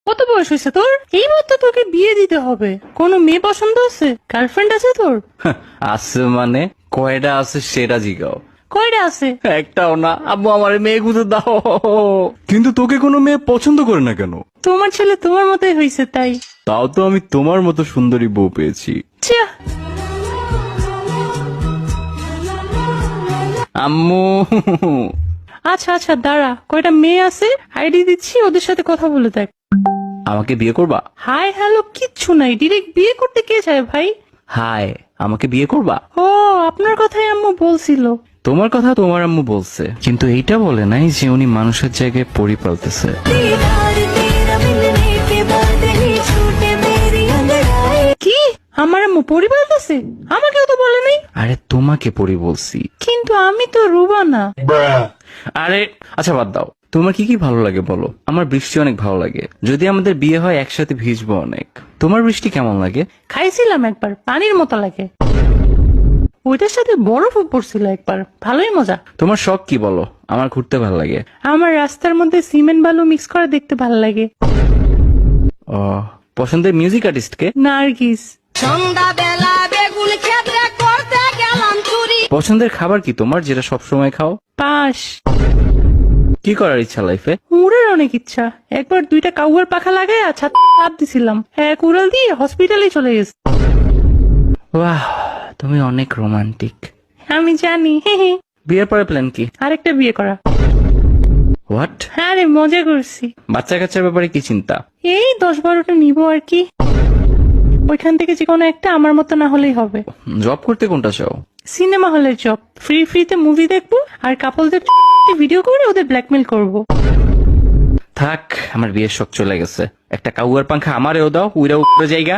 কত বয়স হয়েছে তোর? এইবার তো তোকে বিয়ে দিতে হবে। কোনো মেয়ে পছন্দ আছে? গার্লফ্রেন্ড আছে তোর? আছে মানে কয়টা আছে সেটা জিগাও। কয়টা আছে? একটাও না। আব্বু আমার মেয়ে খুঁজে দাও। কিন্তু তোকে কোনো মেয়ে পছন্দ করে না কেন? তোমার ছেলে তোমার মতোই হয়েছে তাই। তাও তো আমি তোমার মতো সুন্দরী বউ পেয়েছি। ছিয়া, আম্মু আচ্ছা আচ্ছা দাঁড়া, কয়টা মেয়ে আছে আইডি দিচ্ছি, ওদের সাথে কথা বলে দেখ। আমাকে বিয়ে করবা? হাই হ্যালো কিচ্ছু নাই, ডিরেক্ট বিয়ে করতে কে চায় ভাই? হাই, আমাকে বিয়ে করবা? ও, আপনার কথাই আম্মু বলছিল। তোমার কথা তোমার আম্মু বলছে, কিন্তু এইটা বলে নাই যে উনি মানুষের জায়গায় পরি পালতেছে। কি? আমার আম্মু পরিবার আছে? আমাকেও তো বলে নাই। আরে তোমাকে পরি বলছি। কিন্তু আমি তো রুবা না। আরে আচ্ছা বাদ দাও, তোমার কি কি ভালো লাগে বলো। আমার বৃষ্টি অনেক ভালো লাগে, যদি আমাদের বিয়ে হয় একসাথে ভিজবো অনেক। তোমার বৃষ্টি কেমন লাগে? খাইছিলাম একবার, পানির মতো লাগে। ওইটার সাথে বরফও পড়ছিল একবার, ভালোই মজা। তোমার শখ কি বলো। আমার ঘুরতে ভালো লাগে। আমার রাস্তার মধ্যে সিমেন্ট বালু মিক্স করে দেখতে ভালো লাগে। ও, পছন্দের মিউজিক আর্টিস্ট কে? নার্গিস। সন্ধ্যাবেলা বেগুন ক্ষেত্রে করতে গেলাম চুরি। পছন্দের খাবার কি তোমার, যেটা সব সময় খাও? পাশ। কি করার ইচ্ছা লাইফে? উড়ের অনেক ইচ্ছা। একবার 2টা কাউয়ার পাখা লাগাই ছাদ চাপ দিছিলাম, এক উড়াল দিয়ে হসপিটালে চলে গেছে। বাহ, তুমি অনেক রোমান্টিক। আমি জানি। হে হে। বিয়ের পরে প্ল্যান কি? আরেকটা বিয়ে করা। হোয়াট? হ্যাঁ রে, মজা করছি। বাচ্চা কাচ্চার ব্যাপারে কি চিন্তা? এই 10-12টা নিবো আর কি। ওইখান থেকে যে কোনো একটা আমার মতো না হলেই হবে। জব করতে কোনটা চাও? সিনেমা হলের জব, ফ্রিতে মুভি দেখবো আর কাপলদের ভিডিও করে ওদের ব্ল্যাকমেল করব। থাক, আমার বিয়ের শখ চলে গেছে। একটা কাউয়ার পাংখা আমারেও দাও, উইরা উপরে জায়গা।